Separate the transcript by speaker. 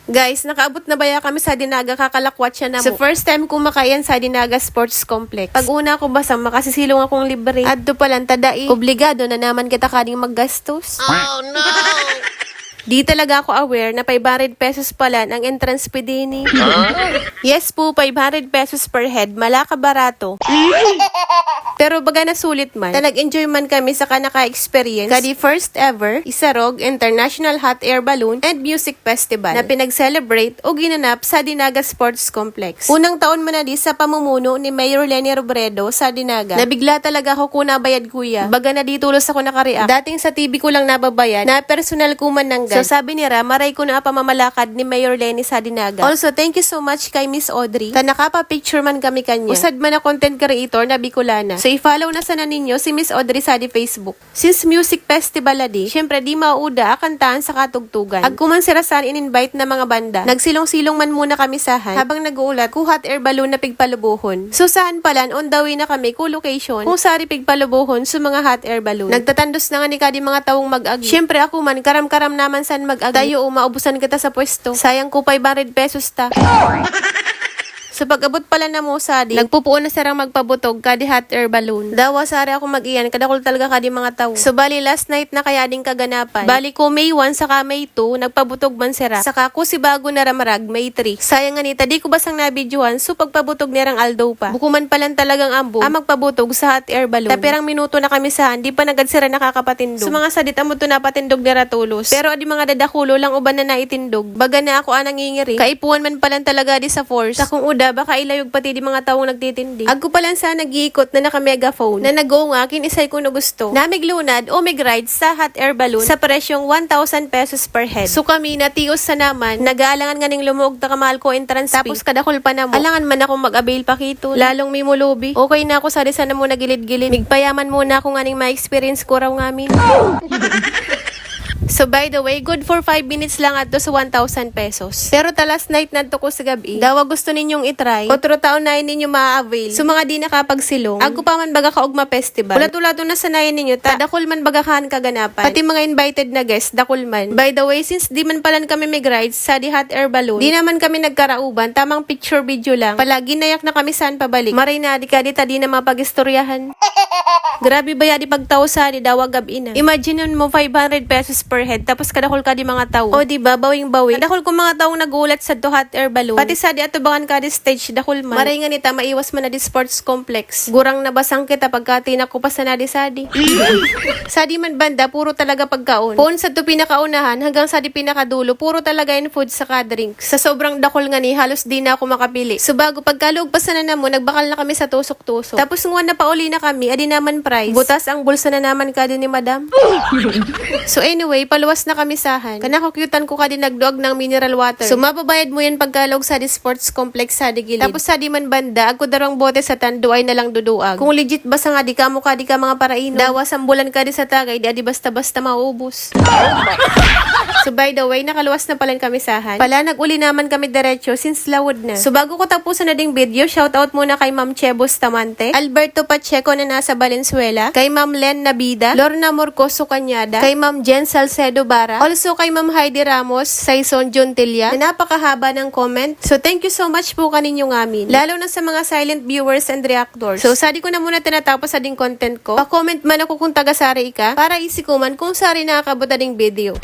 Speaker 1: Guys, nakaabot na baya kami sa Dinaga, kakalakwat siya na mo. So first time ko makayan sa Dinaga Sports Complex. Pag una ko basta makasisilong akong libre. Adto palang tadai. Obligado na naman kita kaning maggastos.
Speaker 2: Oh no!
Speaker 1: Di talaga ako aware na 500 pesos pala ang entrance fee din. Yes po, 500 pesos per head. Malaka barato. Pero baga nasulit man, na nag-enjoy man kami sa kanaka-experience kadi first ever Isarog International Hot Air Balloon and Music Festival na pinag-celebrate o ginanap sa Dinaga Sports Complex. Unang taon man na di sa pamumuno ni Mayor Leni Robredo sa Dinaga. Nabigla talaga ako kung nabayad kuya. Baga na di tulos ako nakareact. Dating sa TV ko lang nababayan na personal ko man nanggan. So sabi nila, maray ko na pamamalakad ni Mayor Leni sa Dinaga. Also, thank you so much kay Miss Audrey. Ta nakapa-picture man kami kanya. Usad man na content creator na Bicolana. So i-follow na sana ninyo si Miss Audrey sa di Facebook. Since music festival adi, syempre di mauda kantahan sa katugtugan. Agkuman sirasan in-invite na mga banda. Nagsilong-silong man muna kami sahan habang nag-uulat ku hot air balloon na pigpalubuhon. So saan palan on the way na kami ku location kung sari pigpalubuhon sa mga hot air balloon. Nagtatandos na nga ni kadi mga tawong mag-agi. Syempre ako man karam-karam naman san mag-agi. Tayo maubusan kita sa pwesto. Sayang ko 500 pesos ta. So pag-abot pala na mo sa di, nagpupuon na sarang magpabutog kadi hot air balloon. Dawa sari ako mag-iyan, kadakol talaga kadi mga tao. So bali last night na kaya ding kaganapan. Bali ko May 1 saka May 2, nagpabutog man sira. Saka ko si bago na ramarag, May 3. Sayang nga nita, di ko basang nabidyohan, so pagpabutog nirang Aldo pa. Bukuman palang talagang ambo, magpabutog sa hot air balloon. Tapirang minuto na kami saan, di pa nagad sira nakakapatindog. So mga sadit amo to napatindog nira tulos. Pero adi mga dadakulo lang uban na naitindog. Baga na ako anang ngingiri. Kaipuan man palang talaga di sa force. Sa kung uda, baka ilayog pati di mga taong nagtitindi. Agko pa lang sa nag-iikot na naka-megaphone na nag-o nga kinisay ko na gusto. Namiglunad o mig-ride sa hot air balloon sa presyong 1,000 pesos per head. So kami natios sa naman, nag-aalangan nga ning lumuog ta kamahal ko entrance fee. Tapos kadakol pa na mo. Alangan man ako mag-avail pa kito. Lalong may mulubi. Okay na ako sa sana mo nagilid-gilid. Migpayaman muna ako nga ning ma-experience ko raw ngamin. So by the way, good for 5 minutes lang ato sa 1,000 pesos. Pero ta last night nadto ko sa gabi. Dawa gusto ninyong itry. Otro taon na ninyo ma-avail. So mga di nakapagsilong. Ako pa man baga kaugma festival. Ulat-ulato na sanayan ninyo ta. Dakol man bagahan kaganapan. Pati mga invited na guest, dakol man. By the way, since di man palan kami mag-ride sa di hot air balloon, di naman kami nagkarauban. Tamang picture video lang. Palagi nayak na kami saan pabalik. Maray na di ka di na mapag-istoryahan. Grabe ba di pagtawsa ni dawa gabi na. Imagine mo 500 pesos per head tapos kadakol ka di mga tao. O di ba bawing-bawi. Kadakol ko mga taong nagulat sa to hot air balloon. Pati sa di atubangan ka di stage dakol man. Maray nga nita maiwas man na di sports complex. Gurang nabasang kita pagkati na ko pa sa nadi-sadi. Sadi man banda puro talaga pagkaon. Poon sa to pinakaunahan hanggang sa di pinakadulo puro talaga in food sa drinks. Sa sobrang dakol nga ni halos di na ako makapili. So bago pagkalog pa sana na mo nagbakal na kami sa tusok-tusok. Tapos nguwan na pauli na kami adi naman price. Butas ang bulsa na naman ka din ni madam. So anyway, paluwas na kami sahan. Kanakukyutan ko ka din nagduag ng mineral water. So mababayad mo yan pagkalog sa di sports complex sa di gilid. Tapos sa di man banda, agko darong bote sa tanduay na lang duduag. Kung legit ba sa nga di ka mo ka di ka mga paraino. Dawa sambulan ka di sa tagay, di basta-basta maubos. So by the way, nakaluwas na pala kami sahan. Pala nag-uli naman kami diretso since lawod na. So bago ko tapusan na ding video, shoutout muna kay Ma'am Chebo Stamante, Alberto Pacheco na nasa Valenzuela, kay Ma'am Len Nabida, Lorna Morcoso Cañada, kay Ma'am Jen Salcedo Bara, also kay Ma'am Heidi Ramos, Saison Jontilla, na napakahaba ng comment. So thank you so much po kaninyo ngamin. Lalo na sa mga silent viewers and reactors. So sadi ko na muna tinatapos sa ding content ko. Pa-comment man ako kung taga-sari ka, para isi ko man kung sari nakakabot na ding video.